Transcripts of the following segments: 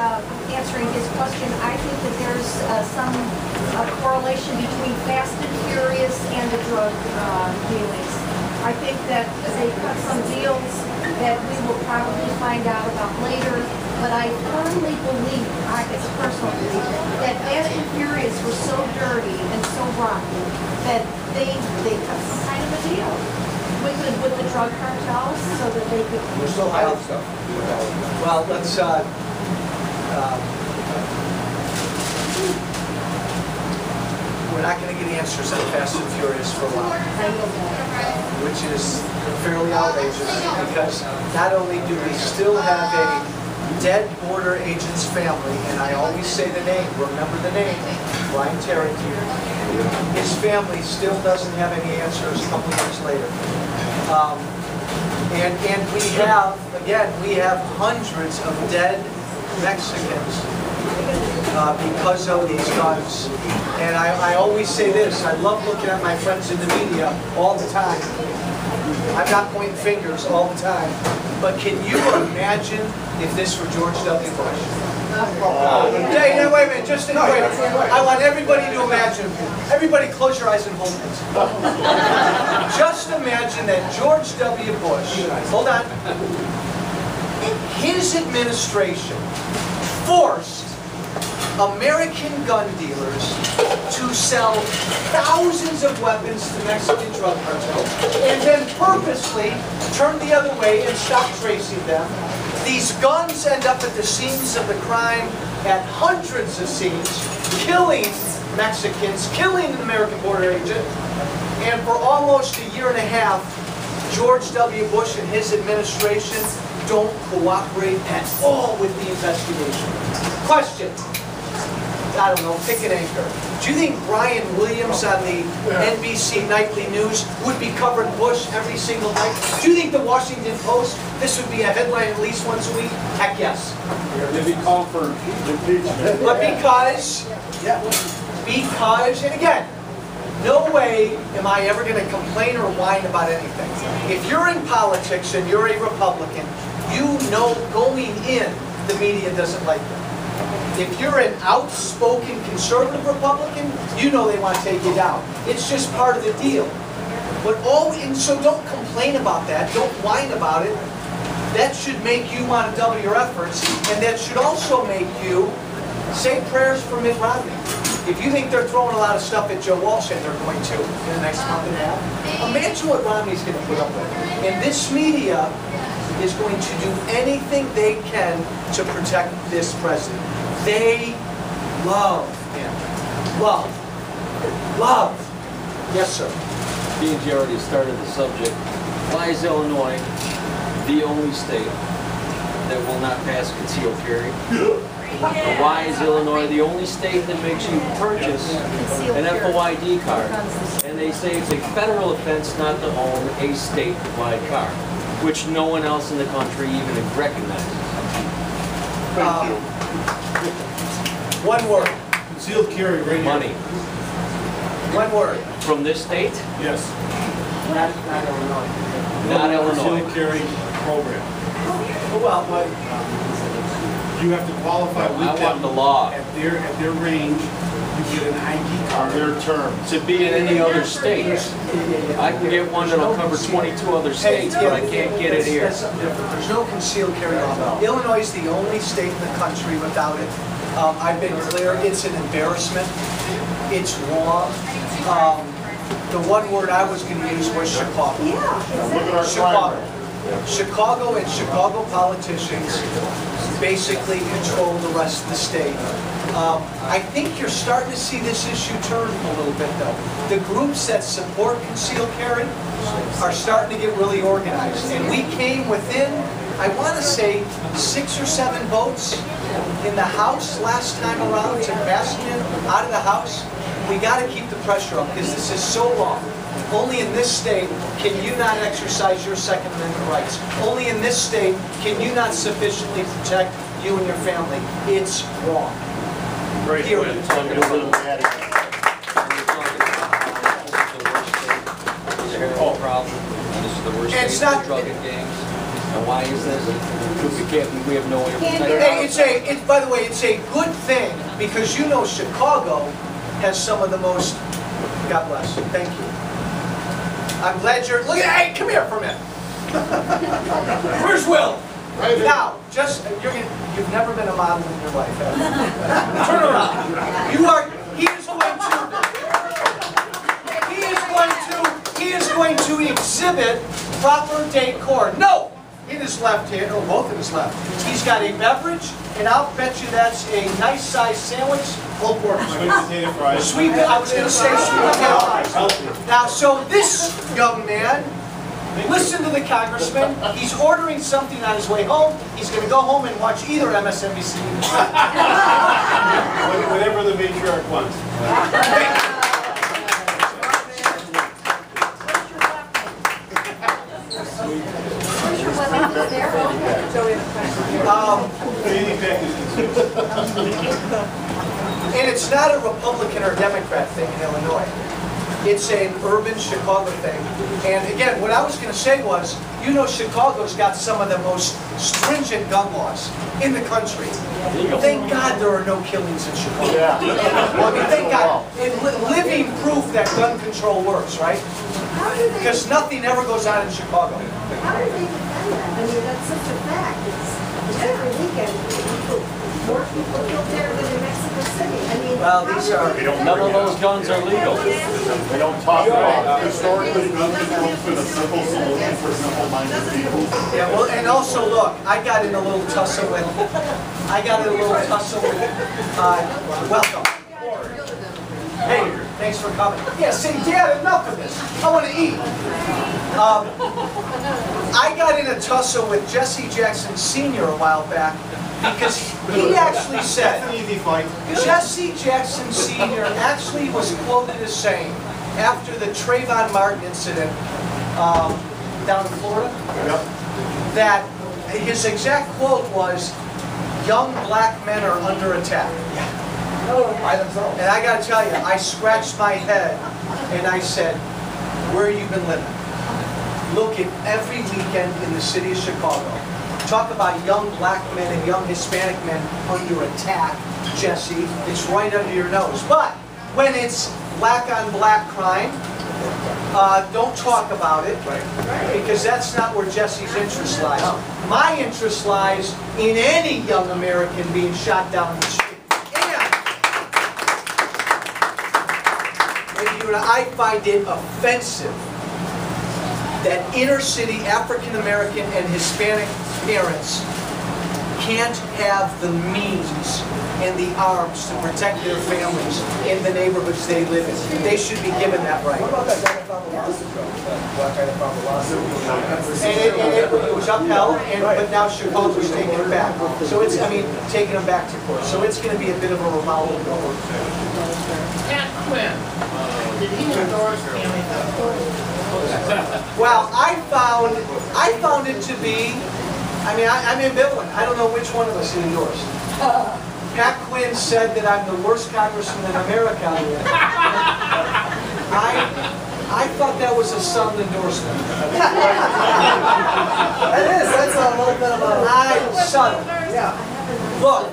Answering his question, I think that there's some correlation between Fast and Furious and the drug dealings. I think that they cut some deals that we will probably find out about later, but I firmly believe, it's a personal belief, that Fast and Furious were so dirty and so rotten that they cut some kind of a deal with the drug cartels so that they could... We're still hiding stuff. Well, let's... we're not going to get answers on Fast and Furious for a while, which is fairly outrageous because not only do we still have a dead border agent's family, and I always say the name, remember the name, Brian Terry, his family still doesn't have any answers a couple years later. And we have, again, we have hundreds of dead Mexicans because of these guns. And I always say this, I love looking at my friends in the media all the time. I'm not pointing fingers all the time. But can you imagine if this were George W. Bush? Hey, no, wait a minute, just wait. I want everybody to imagine. Everybody close your eyes and hold it. Just imagine that George W. Bush, hold on, his administration forced American gun dealers to sell thousands of weapons to Mexican drug cartels and then purposely turn the other way and stop tracing them. These guns end up at the scenes of the crime at hundreds of scenes, killing Mexicans, killing an American border agent, and for almost a year and a half, George W. Bush and his administration don't cooperate at all with the investigation. Question. I don't know, pick an anchor. Do you think Brian Williams on the NBC Nightly News would be covering Bush every single night? Do you think the Washington Post, this would be a headline at least once a week? Heck yes. Did he call for impeachment? But because, and again, no way am I ever going to complain or whine about anything. If you're in politics and you're a Republican, you know going in, the media doesn't like them. If you're an outspoken conservative Republican, you know they want to take you down. It's just part of the deal. But and so don't complain about that. Don't whine about it. That should make you want to double your efforts, and that should also make you say prayers for Mitt Romney. If you think they're throwing a lot of stuff at Joe Walsh, and they're going to in the next month and a half, imagine what Romney's going to put up with. And this media is going to do anything they can to protect this president. They love him. Love. Love. Yes, sir. Being you already started the subject, why is Illinois the only state that will not pass concealed carry? Why is Illinois the only state that makes you purchase an FOID card? And they say it's a federal offense not to own a state-wide car, which no one else in the country even recognizes. One word. Concealed carry radio. Money. One word. From this state? Yes. Not Illinois. Not Illinois. Concealed carry program. Well, but You have to qualify with I them. want the law. At their range, you get an ID card. On their term. To be in any other state. I can get one that'll cover 22 other states, but I can't get it here. That's something different. There's no concealed carry law. Illinois is the only state in the country without it. I've been clear, it's an embarrassment. It's wrong. The one word I was going to use was Chicago. Look at our Chicago. climate. Chicago and Chicago politicians basically control the rest of the state. I think you're starting to see this issue turn a little bit, though. The groups that support concealed carry are starting to get really organized. And we came within, I want to say, 6 or 7 votes in the House last time around to pass it out of the House. We got to keep the pressure up because this is so wrong. Only in this state can you not exercise your Second Amendment rights. Only in this state can you not sufficiently protect you and your family. It's wrong. Great. Period. Problem. This is the worst And it's state not- for drug and gangs. And why is that? We have no way of protecting. Hey, by the way, it's a good thing because you know Chicago has some of the most. God bless. Thank you. I'm glad you're. Look at. Hey, come here for a minute. Where's Will? Right here. Now, you've never been a model in your life, have you? Turn around. You are. He is going to exhibit proper decor. No, in his left hand, or both in his left. He's got a beverage, and I'll bet you that's a nice sized sandwich. Pulled pork, sweet potato fries. I was going to say sweet potato fries. Now, so this young man. Listen to the congressman. He's ordering something on his way home. He's going to go home and watch either MSNBC. Whatever the matriarch wants. And it's not a Republican or Democrat thing in Illinois. It's an urban Chicago thing. And again, what I was going to say was, you know Chicago's got some of the most stringent gun laws in the country. Thank God there are no killings in Chicago. Yeah. I mean, thank God. Living proof that gun control works, right? Because nothing ever goes on in Chicago. How do they defend that? I mean, that's such a fact. It's every weekend. More people killed there than in Mexico City. I mean, Well, these are. None of those guns are legal. We don't talk about historically gun control has been a simple solution for simple-minded people. Yeah, well, and also look, I got in a little tussle with. Welcome. Hey, thanks for coming. Yeah, say, Dad, enough of this. I want to eat. I got in a tussle with Jesse Jackson Sr. a while back because he actually said, That's an easy fight. Jesse Jackson Sr. actually was quoted as saying, after the Trayvon Martin incident down in Florida, that his exact quote was, young black men are under attack. And I got to tell you, I scratched my head and I said, where have you been living? Look at every weekend in the city of Chicago. Talk about young black men and young Hispanic men under attack, Jesse. It's right under your nose. But when it's black on black crime, don't talk about it, because that's not where Jesse's interest lies. My interest lies in any young American being shot down the street. And I find it offensive that inner city African American and Hispanic parents can't have the means and the arms to protect their families in the neighborhoods they live in. They should be given that right. What about that guy that filed the lawsuit? And it was upheld, but now Chicago's taking it back. So it's, taking them back to court. So it's going to be a bit of a revolving door. Pat Quinn, did he endorse Well, I found it to be, I'm ambivalent. I don't know which one of us he endorsed. Pat Quinn said that I'm the worst congressman in America. I thought that was a subtle endorsement. It is. That's a little bit of a subtle. Yeah. Look,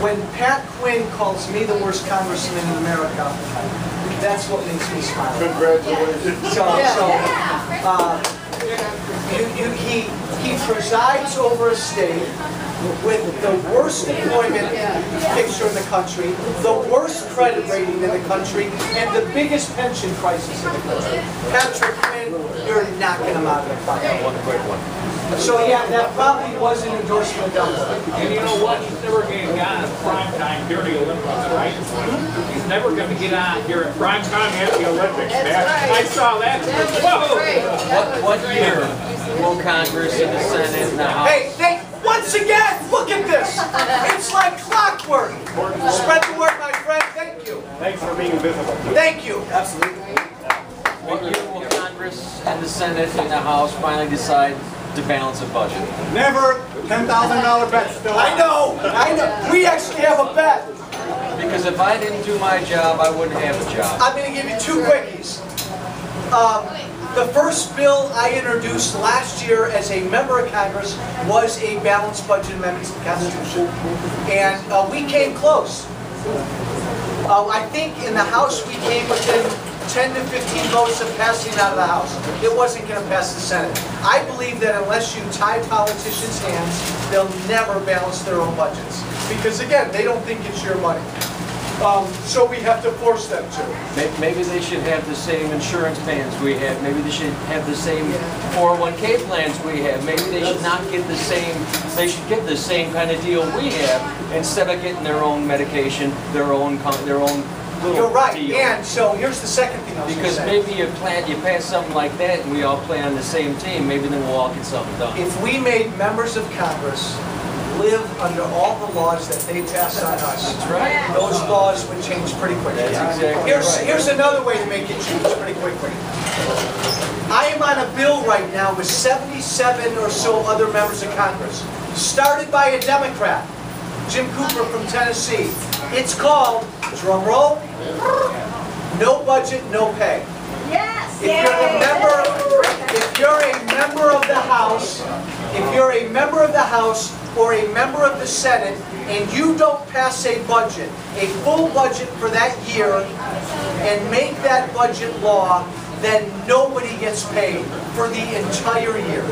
when Pat Quinn calls me the worst congressman in America, that's what makes me smile. Congratulations. He presides over a state with the worst employment picture in the country, the worst credit rating in the country, and the biggest pension crisis in the country. Patrick Quinn, you're knocking him out of the park. One quick one. So yeah, that probably was an endorsement of And you know what? He's never going to get on in prime time during the Olympics, right? He's never going to get on here in prime time at the Olympics, man. I saw that. Whoa! What year will Congress and the Senate and the House? Hey, once again, look at this. It's like clockwork. Spread the word, my friend. Thank you. Thanks for being visible. Thank you. Absolutely. What year will Congress and the Senate and the House finally decide to balance a budget? Never. $10,000 bet still. I know. We actually have a bet. Because if I didn't do my job, I wouldn't have a job. I'm going to give you two quickies. The first bill I introduced last year as a member of Congress was a balanced budget amendment to the Constitution. And we came close. I think in the House we came within 10 to 15 votes of passing out of the House. It wasn't going to pass the Senate. I believe that unless you tie politicians' hands, they'll never balance their own budgets. Because again, they don't think it's your money. So we have to force them to. Maybe they should have the same insurance plans we have. Maybe they should have the same 401k plans we have. Maybe they should not get the same, they should get the same kind of deal we have instead of getting their own medication, their own little You're right, deal. and so here's the second thing I was going to Because say. maybe you pass something like that and we all play on the same team, maybe then we'll all get something done. If we made members of Congress live under all the laws that they pass on us, That's right. those laws would change pretty quickly. That's exactly Here's another way to make it change pretty quickly. I am on a bill right now with 77 or so other members of Congress, started by a Democrat, Jim Cooper from Tennessee. It's called, drum roll, No Budget, No Pay. Yes. If you're a member of the House, or a member of the Senate, and you don't pass a budget, a full budget for that year, and make that budget law, then nobody gets paid for the entire year.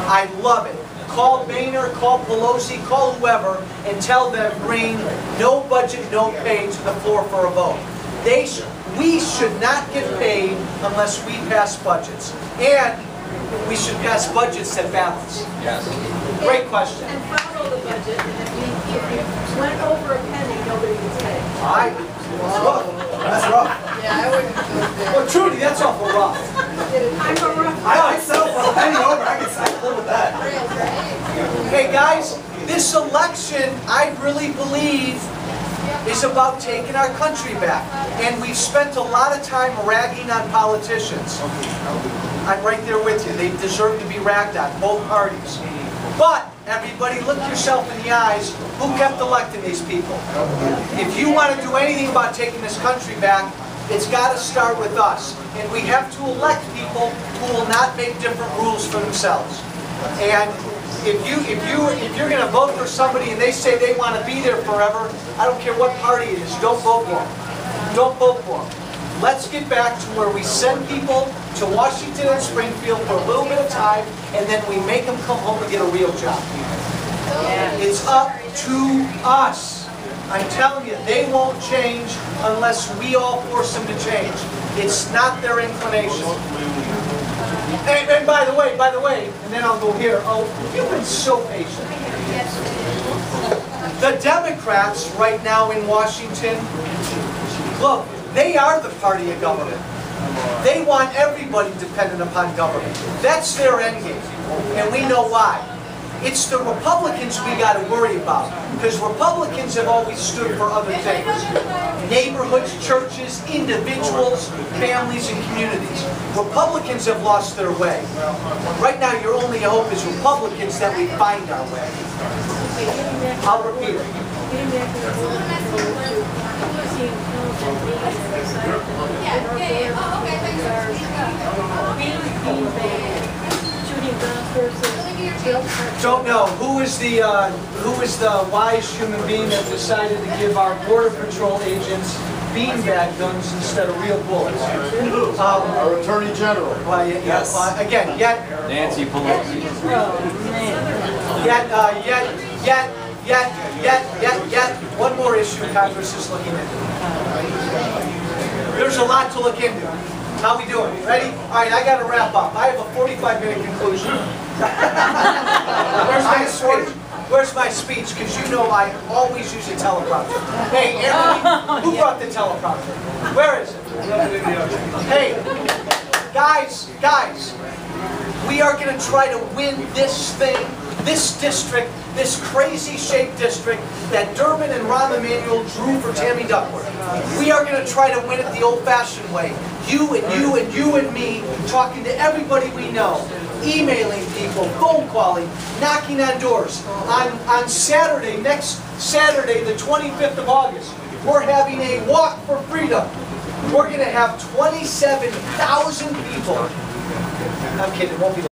I love it. Call Boehner, call Pelosi, call whoever, and tell them bring no budget, no pay to the floor for a vote. We should not get paid unless we pass budgets. And we should pass budgets that balance. Yes. Great question. And follow the budget, and if you went over a penny, nobody gets paid. That's rough. That's rough. Yeah, I wouldn't go there. Well, Trudy, that's awful rough. I'm a rough. I settle for a penny over. I can live with that. Hey guys, this election, I really believe, is about taking our country back. And we've spent a lot of time ragging on politicians. I'm right there with you. They deserve to be ragged on, both parties. But, everybody, look yourself in the eyes. Who kept electing these people? If you want to do anything about taking this country back, it's got to start with us. And we have to elect people who will not make different rules for themselves. And if you're going to vote for somebody and they say they want to be there forever, I don't care what party it is, don't vote for them. Don't vote for them. Let's get back to where we send people to Washington and Springfield for a little bit of time, and then we make them come home and get a real job. It's up to us. I'm telling you, they won't change unless we all force them to change. It's not their inclination. And by the way, and then I'll go here. Oh, you've been so patient. The Democrats right now in Washington, look, they are the party of government. They want everybody dependent upon government. That's their end game. And we know why. It's the Republicans we got to worry about. Because Republicans have always stood for other things. Neighborhoods, churches, individuals, families, and communities. Republicans have lost their way. Right now, your only hope is Republicans that we find our way. I'll repeat it. Don't know who is the wise human being that decided to give our Border Patrol agents beanbag guns instead of real bullets. Our Attorney General. Well, yes. Again, yet Nancy Pelosi. Yet, one more issue Congress is looking into. There's a lot to look into. How we doing? Ready? All right, I got to wrap up. I have a 45-minute conclusion. Where's my speech? Where's my speech? Because you know I always use a teleprompter. Hey, Anthony, who brought the teleprompter? Where is it? Hey, guys, we are going to try to win this thing, this district, this crazy-shaped district that Durbin and Rahm Emanuel drew for Tammy Duckworth. We are going to try to win it the old-fashioned way. You and you and you and me, talking to everybody we know, emailing people, phone calling, knocking on doors. On Saturday, next Saturday, the 25th of August, we're having a walk for freedom. We're going to have 27,000 people I'm kidding, it won't be the